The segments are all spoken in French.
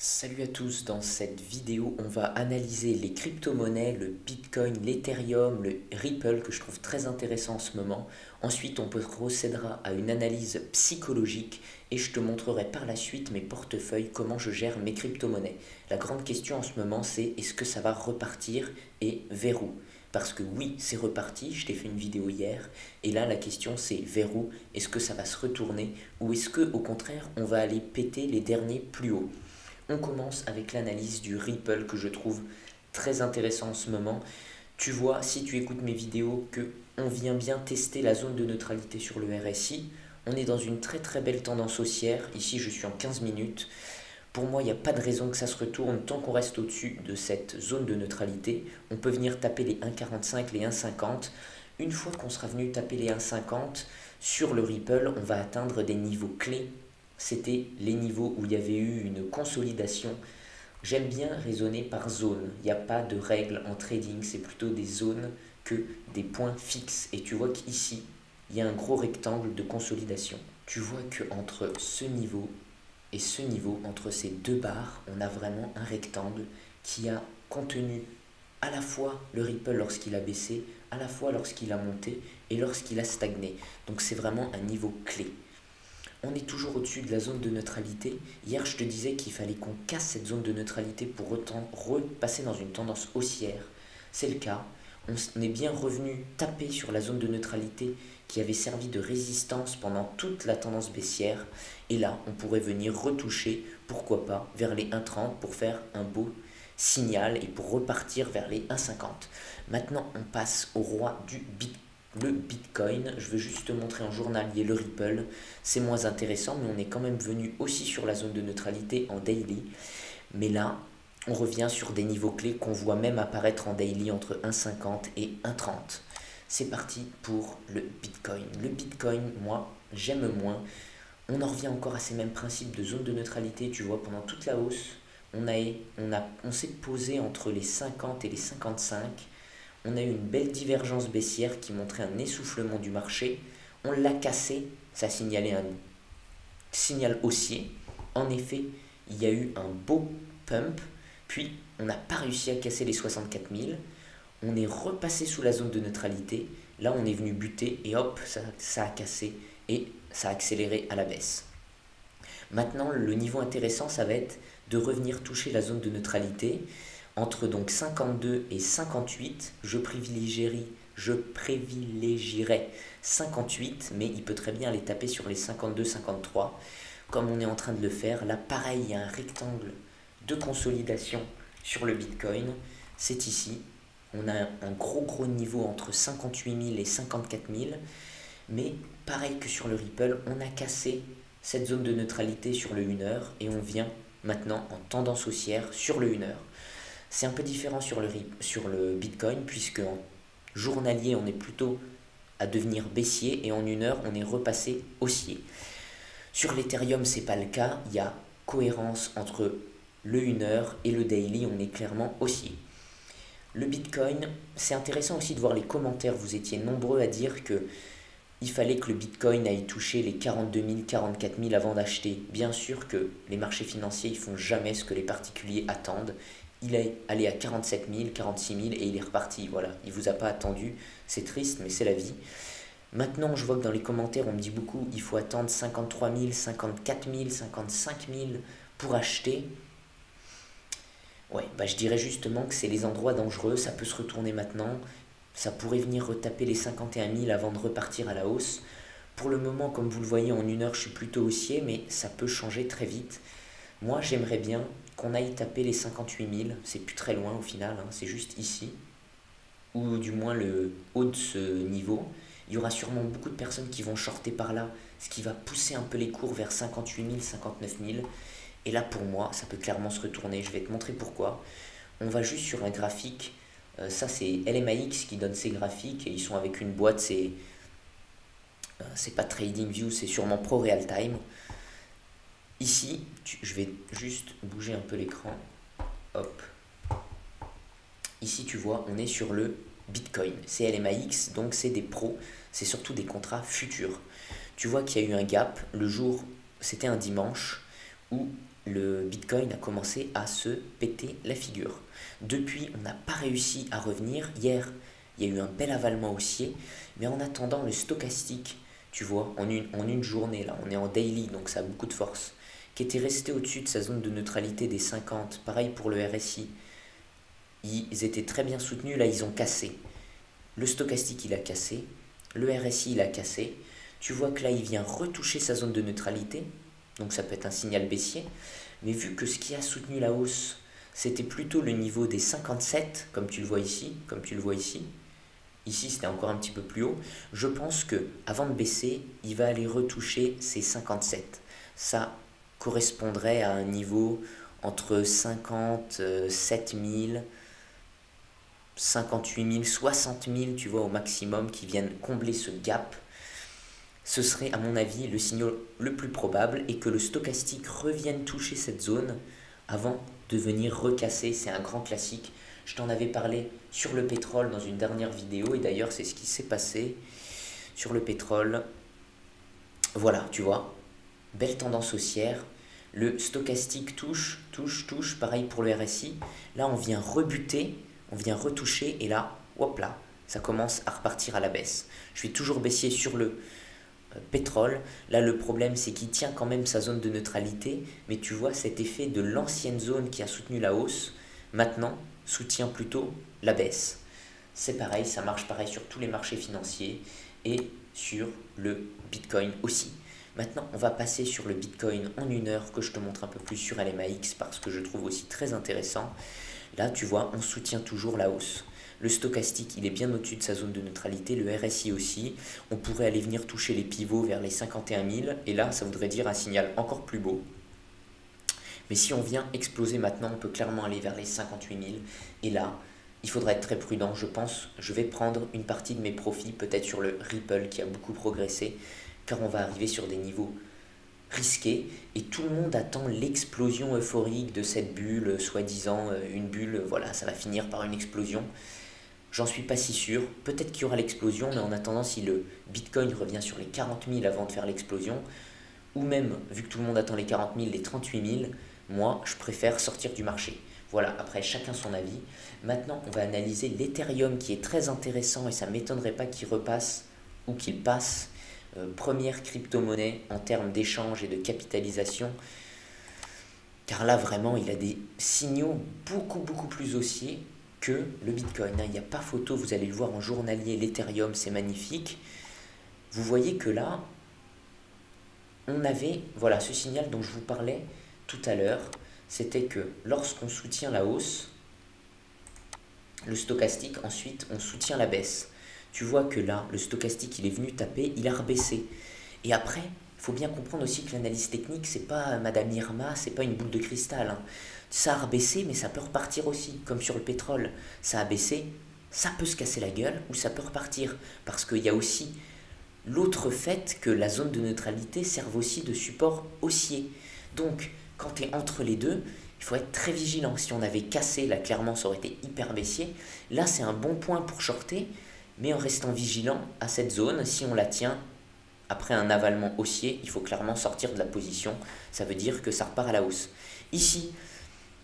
Salut à tous, dans cette vidéo on va analyser les crypto-monnaies, le Bitcoin, l'Ethereum, le Ripple que je trouve très intéressant en ce moment. Ensuite on procédera à une analyse psychologique et je te montrerai par la suite mes portefeuilles, comment je gère mes crypto-monnaies. La grande question en ce moment c'est est-ce que ça va repartir et vers où? Parce que oui, c'est reparti, je t'ai fait une vidéo hier, et là la question c'est vers où? Est-ce que ça va se retourner ou est-ce que au contraire on va aller péter les derniers plus hauts? On commence avec l'analyse du Ripple que je trouve très intéressant en ce moment. Tu vois, si tu écoutes mes vidéos, que on vient bien tester la zone de neutralité sur le RSI. On est dans une très très belle tendance haussière. Ici, je suis en 15 minutes. Pour moi, il n'y a pas de raison que ça se retourne tant qu'on reste au-dessus de cette zone de neutralité. On peut venir taper les 1,45, les 1,50. Une fois qu'on sera venu taper les 1,50 sur le Ripple, on va atteindre des niveaux clés. C'était les niveaux où il y avait eu une consolidation. J'aime bien raisonner par zone. Il n'y a pas de règles en trading, c'est plutôt des zones que des points fixes. Et tu vois qu'ici, il y a un gros rectangle de consolidation. Tu vois qu'entre ce niveau et ce niveau, entre ces deux barres, on a vraiment un rectangle qui a contenu à la fois le Ripple lorsqu'il a baissé, à la fois lorsqu'il a monté et lorsqu'il a stagné. Donc c'est vraiment un niveau clé. On est toujours au-dessus de la zone de neutralité. Hier, je te disais qu'il fallait qu'on casse cette zone de neutralité pour repasser dans une tendance haussière. C'est le cas. On est bien revenu taper sur la zone de neutralité qui avait servi de résistance pendant toute la tendance baissière. Et là, on pourrait venir retoucher, pourquoi pas, vers les 1,30 pour faire un beau signal et pour repartir vers les 1,50. Maintenant, on passe au roi du Bitcoin. Le Bitcoin, je veux juste te montrer en journalier le Ripple, c'est moins intéressant mais on est quand même venu aussi sur la zone de neutralité en daily, mais là on revient sur des niveaux clés qu'on voit même apparaître en daily entre 1,50 et 1,30. C'est parti pour le Bitcoin. Le Bitcoin, moi j'aime moins, on en revient encore à ces mêmes principes de zone de neutralité, tu vois, pendant toute la hausse on s'est posé entre les 50 et les 55. On a eu une belle divergence baissière qui montrait un essoufflement du marché. On l'a cassé, ça signalait un signal haussier. En effet, il y a eu un beau pump, puis on n'a pas réussi à casser les 64 000. On est repassé sous la zone de neutralité. Là, on est venu buter et hop, ça a cassé et ça a accéléré à la baisse. Maintenant, le niveau intéressant, ça va être de revenir toucher la zone de neutralité. Entre donc 52 et 58, je privilégierais 58, mais il peut très bien aller taper sur les 52-53, comme on est en train de le faire. Là, pareil, il y a un rectangle de consolidation sur le Bitcoin. C'est ici. On a un gros niveau entre 58 000 et 54 000. Mais pareil que sur le Ripple, on a cassé cette zone de neutralité sur le 1 heure et on vient maintenant en tendance haussière sur le 1 heure. C'est un peu différent sur le Bitcoin puisque en journalier on est plutôt à devenir baissier et en 1 heure on est repassé haussier. Sur l'Ethereum c'est pas le cas, il y a cohérence entre le 1 heure et le daily, on est clairement haussier. Le Bitcoin, c'est intéressant aussi de voir les commentaires, vous étiez nombreux à dire que il fallait que le Bitcoin aille toucher les 42 000, 44 000 avant d'acheter. Bien sûr que les marchés financiers ne font jamais ce que les particuliers attendent. Il est allé à 47 000, 46 000 et il est reparti. Voilà, il ne vous a pas attendu. C'est triste, mais c'est la vie. Maintenant, je vois que dans les commentaires, on me dit beaucoup il faut attendre 53 000, 54 000, 55 000 pour acheter. Ouais, bah je dirais justement que c'est les endroits dangereux. Ça peut se retourner maintenant. Ça pourrait venir retaper les 51 000 avant de repartir à la hausse. Pour le moment, comme vous le voyez, en 1 heure, je suis plutôt haussier, mais ça peut changer très vite. Moi, j'aimerais bien qu'on aille taper les 58 000. C'est plus très loin au final, hein, c'est juste ici. Ou du moins le haut de ce niveau. Il y aura sûrement beaucoup de personnes qui vont shorter par là, ce qui va pousser un peu les cours vers 58 000, 59 000. Et là, pour moi, ça peut clairement se retourner. Je vais te montrer pourquoi. On va juste sur un graphique. Ça, c'est LMAX qui donne ces graphiques et ils sont avec une boîte. C'est pas TradingView, c'est sûrement Pro Real Time. Ici, je vais juste bouger un peu l'écran. Hop. Ici, tu vois, on est sur le Bitcoin. C'est LMAX, donc c'est des pros. C'est surtout des contrats futurs. Tu vois qu'il y a eu un gap. Le jour, c'était un dimanche, où le Bitcoin a commencé à se péter la figure. Depuis, on n'a pas réussi à revenir. Hier, il y a eu un bel avalement haussier, mais en attendant, le stochastique, tu vois, en une journée, là, on est en daily, donc ça a beaucoup de force, qui était resté au-dessus de sa zone de neutralité des 50, pareil pour le RSI, ils étaient très bien soutenus, là ils ont cassé. Le stochastique il a cassé, le RSI il a cassé, tu vois que là il vient retoucher sa zone de neutralité, donc ça peut être un signal baissier, mais vu que ce qui a soutenu la hausse, c'était plutôt le niveau des 57, comme tu le vois ici, ici c'était encore un petit peu plus haut, je pense que avant de baisser, il va aller retoucher ces 57. Ça correspondrait à un niveau entre 57 000, 58 000, 60 000, tu vois, au maximum, qui viennent combler ce gap. Ce serait, à mon avis, le signal le plus probable et que le stochastique revienne toucher cette zone avant de venir recasser. C'est un grand classique. Je t'en avais parlé sur le pétrole dans une dernière vidéo et d'ailleurs, c'est ce qui s'est passé sur le pétrole. Voilà, tu vois, belle tendance haussière. Le stochastique touche, pareil pour le RSI. Là, on vient rebuter, on vient retoucher et là, hop là, ça commence à repartir à la baisse. Je suis toujours baissier sur le pétrole. Là, le problème, c'est qu'il tient quand même sa zone de neutralité, mais tu vois cet effet de l'ancienne zone qui a soutenu la hausse, maintenant, soutient plutôt la baisse. C'est pareil, ça marche pareil sur tous les marchés financiers et sur le Bitcoin aussi. Maintenant, on va passer sur le Bitcoin en une heure que je te montre un peu plus sur LMAX parce que je trouve aussi très intéressant. Là, tu vois, on soutient toujours la hausse. Le stochastique, il est bien au-dessus de sa zone de neutralité, le RSI aussi. On pourrait aller venir toucher les pivots vers les 51 000 et là, ça voudrait dire un signal encore plus beau. Mais si on vient exploser maintenant, on peut clairement aller vers les 58 000 et là, il faudra être très prudent, je pense. Je vais prendre une partie de mes profits, peut-être sur le Ripple qui a beaucoup progressé, car on va arriver sur des niveaux risqués et tout le monde attend l'explosion euphorique de cette bulle, soi-disant une bulle, voilà, ça va finir par une explosion. J'en suis pas si sûr, peut-être qu'il y aura l'explosion, mais en attendant, si le Bitcoin revient sur les 40 000 avant de faire l'explosion, ou même, vu que tout le monde attend les 40 000, les 38 000, moi, je préfère sortir du marché. Voilà, après chacun son avis. Maintenant, on va analyser l'Ethereum qui est très intéressant et ça ne m'étonnerait pas qu'il repasse ou qu'il passe première crypto-monnaie en termes d'échange et de capitalisation. Car là, vraiment, il a des signaux beaucoup plus haussiers que le Bitcoin. Il n'y a pas photo, vous allez le voir en journalier, l'Ethereum, c'est magnifique. Vous voyez que là, on avait, voilà, ce signal dont je vous parlais tout à l'heure, c'était que lorsqu'on soutient la hausse, le stochastique, ensuite, on soutient la baisse. Tu vois que là, le stochastique, il est venu taper, il a rebaissé. Et après, il faut bien comprendre aussi que l'analyse technique, c'est pas Madame Irma, c'est pas une boule de cristal. Hein. Ça a rebaissé, mais ça peut repartir aussi, comme sur le pétrole. Ça a baissé, ça peut se casser la gueule ou ça peut repartir. Parce qu'il y a aussi l'autre fait que la zone de neutralité serve aussi de support haussier. Donc, quand tu es entre les deux, il faut être très vigilant. Si on avait cassé, là clairement ça aurait été hyper baissier. Là c'est un bon point pour shorter, mais en restant vigilant à cette zone, si on la tient après un avalement haussier, il faut clairement sortir de la position. Ça veut dire que ça repart à la hausse. Ici,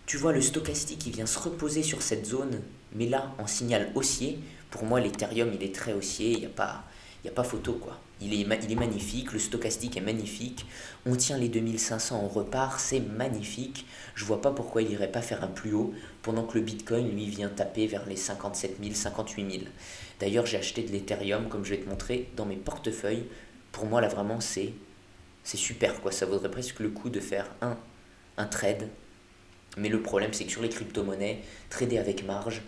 tu vois le stochastique qui vient se reposer sur cette zone, mais là en signal haussier. Pour moi l'Ethereum il est très haussier, il n'y a pas photo quoi. Il est magnifique, le stochastique est magnifique, on tient les 2500, on repart, c'est magnifique. Je vois pas pourquoi il irait pas faire un plus haut, pendant que le Bitcoin, lui, vient taper vers les 57 000, 58 000. D'ailleurs, j'ai acheté de l'Ethereum, comme je vais te montrer, dans mes portefeuilles. Pour moi, là, vraiment, c'est super, quoi. Ça vaudrait presque le coup de faire un trade. Mais le problème, c'est que sur les crypto-monnaies, trader avec marge,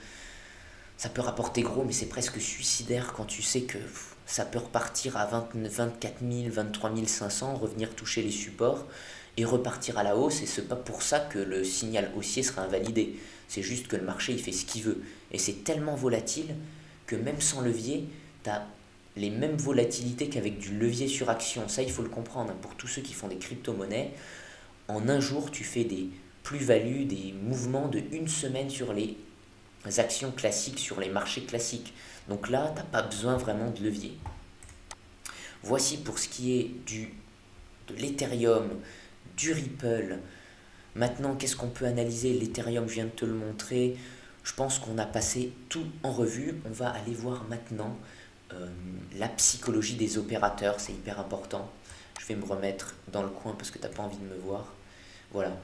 ça peut rapporter gros, mais c'est presque suicidaire quand tu sais que ça peut repartir à 24 000, 23 500, revenir toucher les supports et repartir à la hausse. Et c'est pas pour ça que le signal haussier sera invalidé. C'est juste que le marché il fait ce qu'il veut. Et c'est tellement volatile que même sans levier, tu as les mêmes volatilités qu'avec du levier sur action. Ça, il faut le comprendre. Pour tous ceux qui font des crypto-monnaies, en un jour, tu fais des plus-values, des mouvements de une semaine sur les actions classiques, sur les marchés classiques. Donc là, tu n'as pas besoin vraiment de levier. Voici pour ce qui est de l'Ethereum, du Ripple, Maintenant, qu'est-ce qu'on peut analyser? L'Ethereum, je viens de te le montrer. Je pense qu'on a passé tout en revue. On va aller voir maintenant la psychologie des opérateurs, c'est hyper important. Je vais me remettre dans le coin parce que tu n'as pas envie de me voir. Voilà.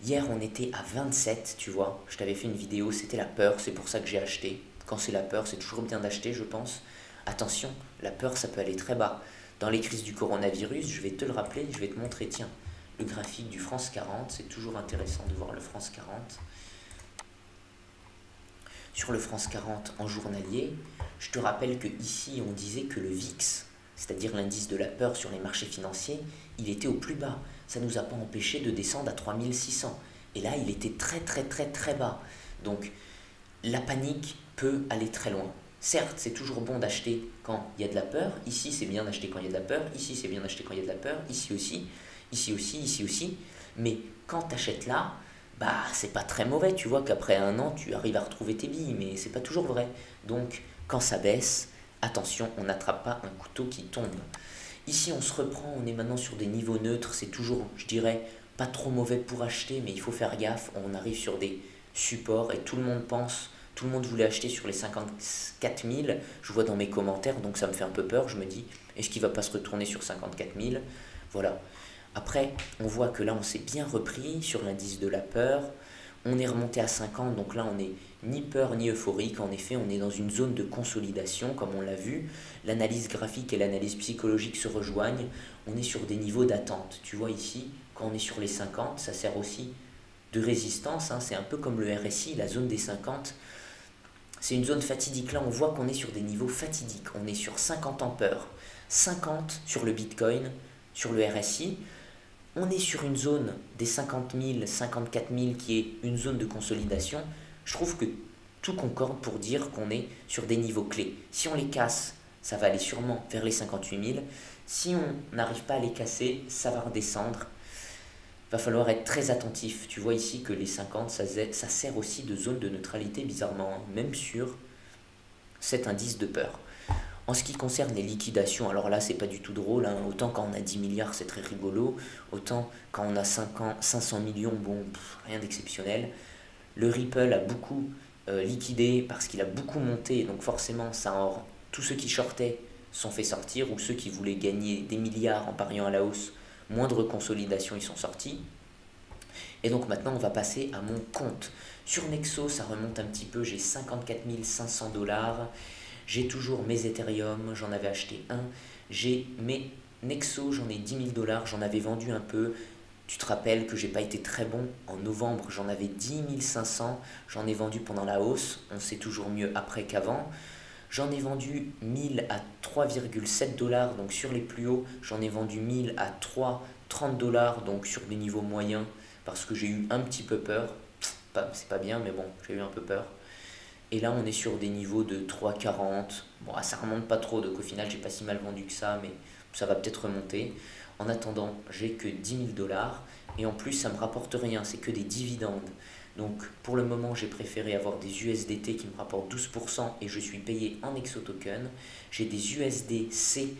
Hier, on était à 27, tu vois. Je t'avais fait une vidéo, c'était la peur, c'est pour ça que j'ai acheté. Quand c'est la peur, c'est toujours bien d'acheter, je pense. Attention, la peur, ça peut aller très bas. Dans les crises du coronavirus, je vais te le rappeler, je vais te montrer, tiens, le graphique du France 40, c'est toujours intéressant de voir le France 40. Sur le France 40 en journalier, je te rappelle que ici on disait que le VIX, c'est-à-dire l'indice de la peur sur les marchés financiers, il était au plus bas. Ça ne nous a pas empêché de descendre à 3600. Et là, il était très très très très bas. Donc, la panique peut aller très loin. Certes, c'est toujours bon d'acheter quand il y a de la peur. Ici, c'est bien d'acheter quand il y a de la peur. Ici, c'est bien d'acheter quand il y a de la peur. Ici aussi, ici aussi, ici aussi. Mais quand tu achètes là, bah c'est pas très mauvais. Tu vois qu'après un an, tu arrives à retrouver tes billes, mais c'est pas toujours vrai. Donc, quand ça baisse, attention, on n'attrape pas un couteau qui tombe. Ici, on se reprend, on est maintenant sur des niveaux neutres. C'est toujours, je dirais, pas trop mauvais pour acheter, mais il faut faire gaffe. On arrive sur des supports et tout le monde pense, tout le monde voulait acheter sur les 54 000. Je vois dans mes commentaires, donc ça me fait un peu peur. Je me dis, est-ce qu'il va pas se retourner sur 54 000? Voilà. Après, on voit que là, on s'est bien repris sur l'indice de la peur. On est remonté à 50, donc là, on n'est ni peur ni euphorique. En effet, on est dans une zone de consolidation, comme on l'a vu. L'analyse graphique et l'analyse psychologique se rejoignent. On est sur des niveaux d'attente. Tu vois ici, quand on est sur les 50, ça sert aussi de résistance. Hein. C'est un peu comme le RSI, la zone des 50. C'est une zone fatidique. Là, on voit qu'on est sur des niveaux fatidiques. On est sur 50 en peur. 50 sur le Bitcoin, sur le RSI. On est sur une zone des 50 000, 54 000 qui est une zone de consolidation. Je trouve que tout concorde pour dire qu'on est sur des niveaux clés. Si on les casse, ça va aller sûrement vers les 58 000. Si on n'arrive pas à les casser, ça va redescendre. Il va falloir être très attentif. Tu vois ici que les 50, ça sert aussi de zone de neutralité, bizarrement, même sur cet indice de peur. En ce qui concerne les liquidations, alors là, c'est pas du tout drôle. Hein. Autant quand on a 10 milliards, c'est très rigolo. Autant quand on a 500 millions, bon, rien d'exceptionnel. Le Ripple a beaucoup liquidé parce qu'il a beaucoup monté. Donc forcément, tous ceux qui shortaient sont fait sortir. Ou ceux qui voulaient gagner des milliards en pariant à la hausse, moindre consolidation, ils sont sortis. Et donc maintenant, on va passer à mon compte. Sur Nexo, ça remonte un petit peu. J'ai 54 500 $. J'ai toujours mes Ethereum, j'en avais acheté un. J'ai mes Nexo, j'en ai 10 000 $, j'en avais vendu un peu. Tu te rappelles que j'ai pas été très bon. En novembre, j'en avais 10 500. J'en ai vendu pendant la hausse. On sait toujours mieux après qu'avant. J'en ai vendu 1000 à 3,7 $, donc sur les plus hauts. J'en ai vendu 1000 à 3,30 $, donc sur des niveaux moyens, parce que j'ai eu un petit peu peur. C'est pas bien, mais bon, j'ai eu un peu peur. Et là, on est sur des niveaux de 3,40. Bon, ça remonte pas trop, donc au final, j'ai pas si mal vendu que ça, mais ça va peut-être remonter. En attendant, j'ai que 10 000 $. Et en plus, ça me rapporte rien, c'est que des dividendes. Donc, pour le moment, j'ai préféré avoir des USDT qui me rapportent 12% et je suis payé en exotoken. J'ai des USDC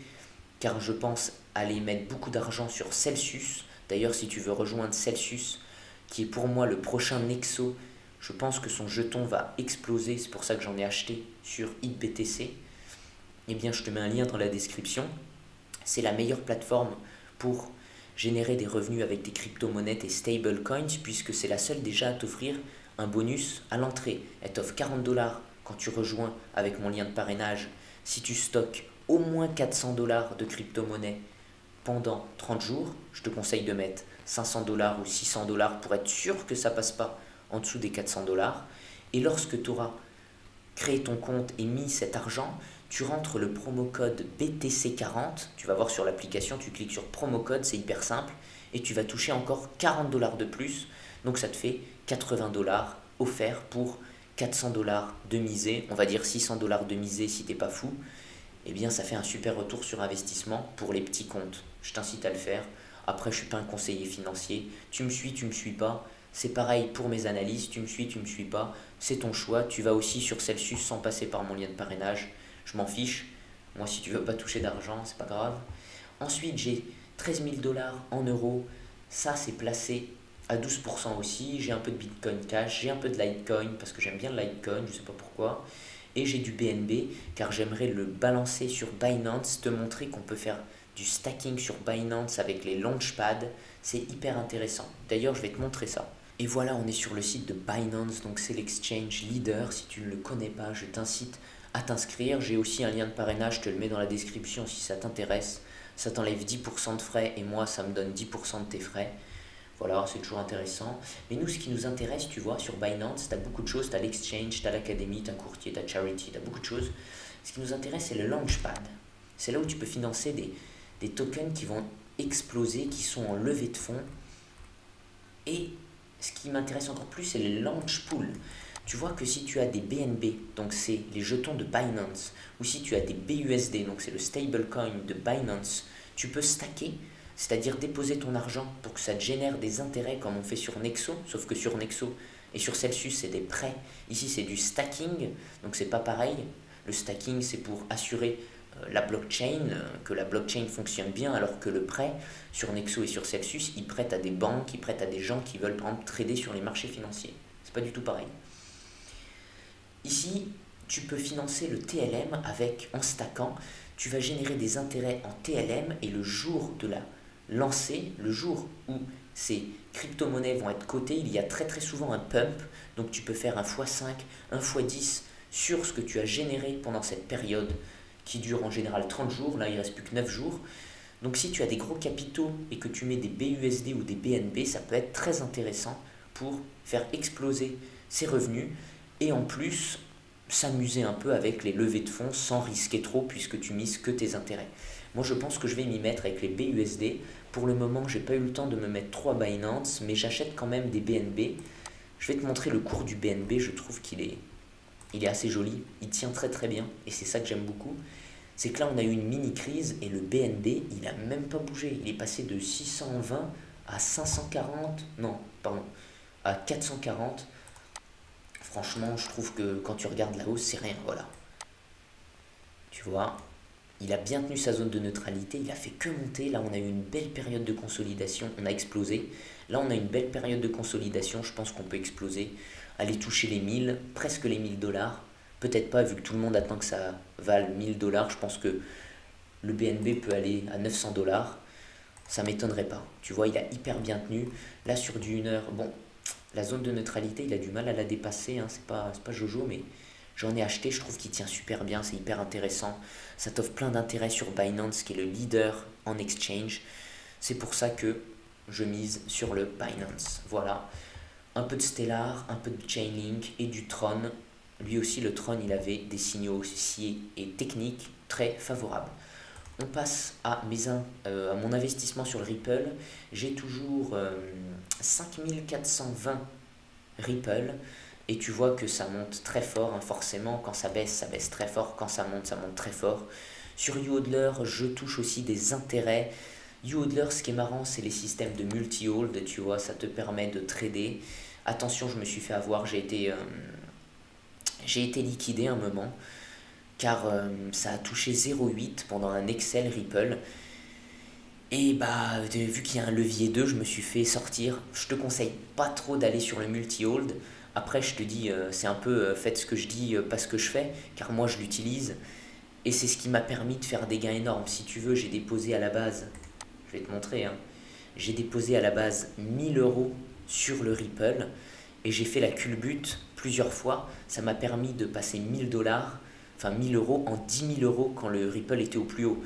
car je pense aller mettre beaucoup d'argent sur Celsius. D'ailleurs, si tu veux rejoindre Celsius, qui est pour moi le prochain Nexo, je pense que son jeton va exploser, c'est pour ça que j'en ai acheté sur HitBTC. Eh bien, je te mets un lien dans la description. C'est la meilleure plateforme pour générer des revenus avec des crypto-monnaies et stablecoins, puisque c'est la seule déjà à t'offrir un bonus à l'entrée. Elle t'offre 40 $ quand tu rejoins avec mon lien de parrainage. Si tu stockes au moins 400 $ de crypto-monnaies pendant 30 jours, je te conseille de mettre 500 $ ou 600 $ pour être sûr que ça passe pas en dessous des 400 $. Et lorsque tu auras créé ton compte et mis cet argent, tu rentres le promo code BTC40. Tu vas voir sur l'application, tu cliques sur promo code, c'est hyper simple. Et tu vas toucher encore 40 $ de plus. Donc ça te fait 80 $ offerts pour 400 $ de misée. On va dire 600 $ de misée si t'es pas fou. Eh bien ça fait un super retour sur investissement pour les petits comptes. Je t'incite à le faire. Après, je ne suis pas un conseiller financier. Tu me suis pas. C'est pareil pour mes analyses, tu me suis pas, c'est ton choix. Tu vas aussi sur Celsius sans passer par mon lien de parrainage, je m'en fiche. Moi, si tu veux pas toucher d'argent, c'est pas grave. Ensuite, j'ai 13 000 $ en euros. Ça, c'est placé à 12% aussi. J'ai un peu de Bitcoin Cash, j'ai un peu de Litecoin parce que j'aime bien le Litecoin, je sais pas pourquoi. Et j'ai du BNB car j'aimerais le balancer sur Binance, te montrer qu'on peut faire du stacking sur Binance avec les launchpads. C'est hyper intéressant. D'ailleurs, je vais te montrer ça. Et voilà, on est sur le site de Binance, donc c'est l'exchange leader. Si tu ne le connais pas, je t'incite à t'inscrire. J'ai aussi un lien de parrainage, je te le mets dans la description si ça t'intéresse. Ça t'enlève 10% de frais et moi, ça me donne 10% de tes frais. Voilà, c'est toujours intéressant. Mais nous, ce qui nous intéresse, tu vois, sur Binance, tu as beaucoup de choses. Tu as l'exchange, tu as l'académie, tu as un courtier, tu as charity, tu as beaucoup de choses. Ce qui nous intéresse, c'est le launchpad. C'est là où tu peux financer des tokens qui vont exploser, qui sont en levée de fonds. Et ce qui m'intéresse encore plus, c'est les launch pools. Tu vois que si tu as des BNB, donc c'est les jetons de Binance, ou si tu as des BUSD, donc c'est le stablecoin de Binance, tu peux stacker, c'est-à-dire déposer ton argent pour que ça te génère des intérêts comme on fait sur Nexo, sauf que sur Nexo et sur Celsius c'est des prêts. Ici c'est du stacking, donc c'est pas pareil. Le stacking c'est pour assurer la blockchain, que la blockchain fonctionne bien, alors que le prêt sur Nexo et sur Celsius, ils prêtent à des banques, ils prêtent à des gens qui veulent par exemple trader sur les marchés financiers. C'est pas du tout pareil. Ici, tu peux financer le TLM avec, en stackant, tu vas générer des intérêts en TLM et le jour de la lancée, le jour où ces crypto-monnaies vont être cotées, il y a très très souvent un pump, donc tu peux faire un x5, un x10 sur ce que tu as généré pendant cette période qui dure en général 30 jours, là il ne reste plus que 9 jours. Donc si tu as des gros capitaux et que tu mets des BUSD ou des BNB, ça peut être très intéressant pour faire exploser ces revenus et en plus s'amuser un peu avec les levées de fonds sans risquer trop puisque tu mises que tes intérêts. Moi je pense que je vais m'y mettre avec les BUSD. Pour le moment j'ai pas eu le temps de me mettre trop à Binance, mais j'achète quand même des BNB. Je vais te montrer le cours du BNB, je trouve il est assez joli, il tient très très bien et c'est ça que j'aime beaucoup. C'est que là on a eu une mini crise et le BNB il a même pas bougé, il est passé de 620 à 540, non pardon, à 440. Franchement je trouve que quand tu regardes la hausse c'est rien, voilà. Tu vois, il a bien tenu sa zone de neutralité, il a fait que monter, là on a eu une belle période de consolidation, on a explosé. Là on a une belle période de consolidation, je pense qu'on peut exploser, aller toucher les 1000, presque les 1000 $. Peut-être pas vu que tout le monde attend que ça vale 1000 $, je pense que le BNB peut aller à 900 $, ça m'étonnerait pas. Tu vois, il a hyper bien tenu. Là sur du 1 heure, bon, la zone de neutralité, il a du mal à la dépasser, hein, c'est pas Jojo, mais j'en ai acheté, je trouve qu'il tient super bien, c'est hyper intéressant. Ça t'offre plein d'intérêts sur Binance, qui est le leader en exchange. C'est pour ça que je mise sur le Binance. Voilà, un peu de Stellar, un peu de Chainlink et du Tron. Lui aussi, le Tron, il avait des signaux haussiers et techniques très favorables. On passe à mon investissement sur le Ripple. J'ai toujours 5420 Ripple. Et tu vois que ça monte très fort, hein, forcément. Quand ça baisse très fort. Quand ça monte très fort. Sur YouHodler, je touche aussi des intérêts. YouHodler, ce qui est marrant, c'est les systèmes de multi-hold. Tu vois, ça te permet de trader. Attention, je me suis fait avoir. J'ai été liquidé un moment. Car ça a touché 0,8 pendant un Excel Ripple. Et bah, vu qu'il y a un levier 2, je me suis fait sortir. Je te conseille pas trop d'aller sur le multi-hold. Après, je te dis, c'est un peu faites ce que je dis, pas ce que je fais, car moi je l'utilise. Et c'est ce qui m'a permis de faire des gains énormes. Si tu veux, j'ai déposé à la base, je vais te montrer, hein, j'ai déposé à la base 1000 € sur le Ripple et j'ai fait la culbute plusieurs fois. Ça m'a permis de passer 1000 $, enfin 1000 € en 10 000 € quand le Ripple était au plus haut.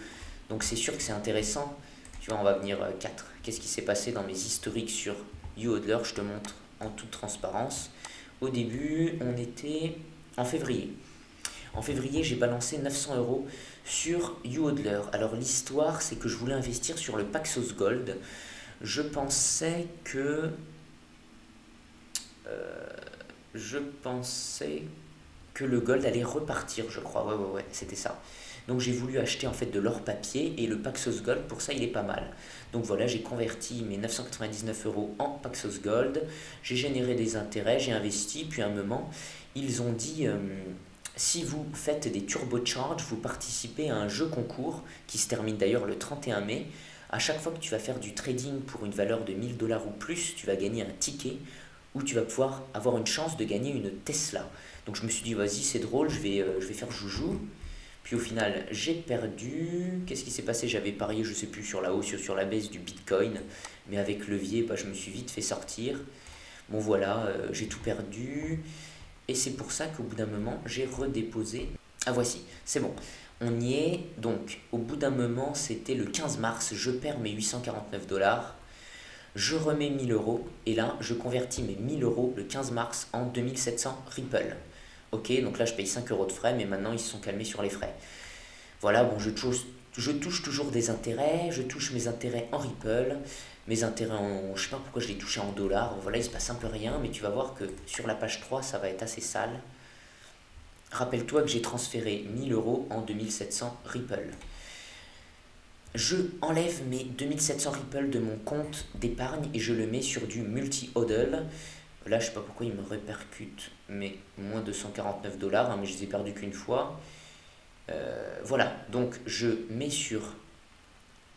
Donc c'est sûr que c'est intéressant. Tu vois, on va venir 4. Qu'est-ce qui s'est passé dans mes historiques sur YouHodler? Je te montre en toute transparence. Au début, on était en février. En février, j'ai balancé 900 € sur YouHodler. Alors l'histoire, c'est que je voulais investir sur le Paxos Gold. Je pensais que le gold allait repartir, je crois. Ouais, c'était ça. Donc j'ai voulu acheter en fait de l'or papier et le Paxos Gold, pour ça il est pas mal. Donc voilà, j'ai converti mes 999 € en Paxos Gold, j'ai généré des intérêts, j'ai investi, puis à un moment, ils ont dit si vous faites des turbocharge, vous participez à un jeu concours qui se termine d'ailleurs le 31 mai À chaque fois que tu vas faire du trading pour une valeur de 1000 $ ou plus, tu vas gagner un ticket où tu vas pouvoir avoir une chance de gagner une Tesla. Donc je me suis dit, vas-y, c'est drôle, je vais faire joujou. Puis au final, j'ai perdu. Qu'est-ce qui s'est passé? J'avais parié, je sais plus, sur la hausse ou sur la baisse du Bitcoin. Mais avec levier, bah, je me suis vite fait sortir. Bon voilà, j'ai tout perdu. Et c'est pour ça qu'au bout d'un moment, j'ai redéposé. Ah voici, c'est bon. On y est. Donc, au bout d'un moment, c'était le 15 mars, je perds mes 849 $. Je remets 1000 € et là, je convertis mes 1000 € le 15 mars en 2700 Ripple. Ok, donc là, je paye 5 € de frais, mais maintenant, ils se sont calmés sur les frais. Voilà, bon, je touche toujours des intérêts, je touche mes intérêts en Ripple, mes intérêts en... Je sais pas pourquoi je les touchais en dollars, voilà, il se passe un peu rien, mais tu vas voir que sur la page 3, ça va être assez sale. Rappelle-toi que j'ai transféré 1000 € en 2700 Ripple. Je enlève mes 2700 Ripple de mon compte d'épargne et je le mets sur du multi-hodl. Là, je sais pas pourquoi il me répercute mais moins de 149 $, hein, mais je les ai perdus qu'une fois. Voilà, donc je mets sur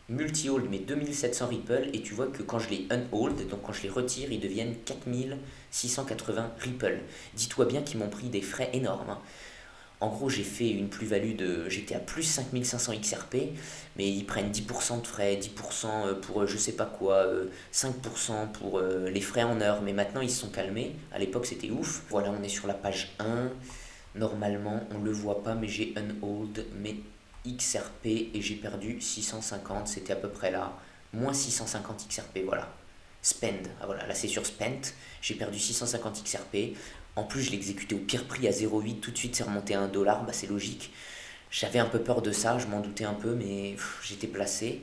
multi-hold mes 2700 Ripple et tu vois que quand je les unhold, donc quand je les retire, ils deviennent 4680 Ripple. Dis-toi bien qu'ils m'ont pris des frais énormes, hein. En gros, j'ai fait une plus-value de... J'étais à plus 5500 XRP, mais ils prennent 10% de frais, 10% pour je sais pas quoi, 5% pour les frais en heure, mais maintenant ils se sont calmés. À l'époque, c'était ouf. Voilà, on est sur la page 1. Normalement, on ne le voit pas, mais j'ai unhold mes XRP et j'ai perdu 650, c'était à peu près là. Moins 650 XRP, voilà. Spend, ah voilà, là c'est sur Spent, j'ai perdu 650 XRP. En plus, je l'ai exécuté au pire prix à 0,8, tout de suite c'est remonté à 1 $, bah c'est logique. J'avais un peu peur de ça, je m'en doutais un peu, mais j'étais placé.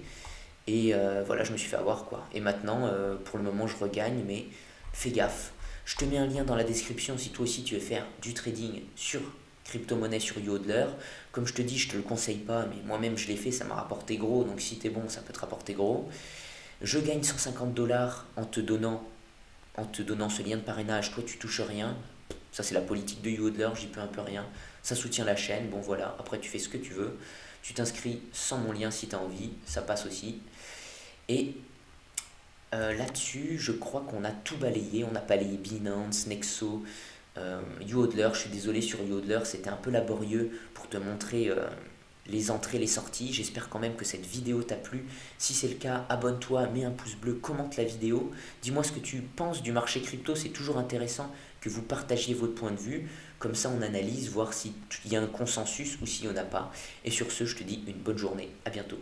Et voilà, je me suis fait avoir quoi. Et maintenant, pour le moment, je regagne, mais fais gaffe. Je te mets un lien dans la description si toi aussi tu veux faire du trading sur crypto-monnaie sur YodLer. Comme je te dis, je te le conseille pas, mais moi-même je l'ai fait, ça m'a rapporté gros, donc si t'es bon, ça peut te rapporter gros. Je gagne 150 $ en te donnant ce lien de parrainage, toi tu touches rien. Ça c'est la politique de YodLer, j'y peux un peu rien. Ça soutient la chaîne, bon voilà, après tu fais ce que tu veux. Tu t'inscris sans mon lien si tu as envie, ça passe aussi. Et là-dessus, je crois qu'on a tout balayé. On a balayé Binance, Nexo, YodLer. Je suis désolé sur YodLer, c'était un peu laborieux pour te montrer les entrées, les sorties. J'espère quand même que cette vidéo t'a plu. Si c'est le cas, abonne-toi, mets un pouce bleu, commente la vidéo. Dis-moi ce que tu penses du marché crypto. C'est toujours intéressant que vous partagiez votre point de vue. Comme ça, on analyse, voir s'il y a un consensus ou s'il n'y en a pas. Et sur ce, je te dis une bonne journée. À bientôt.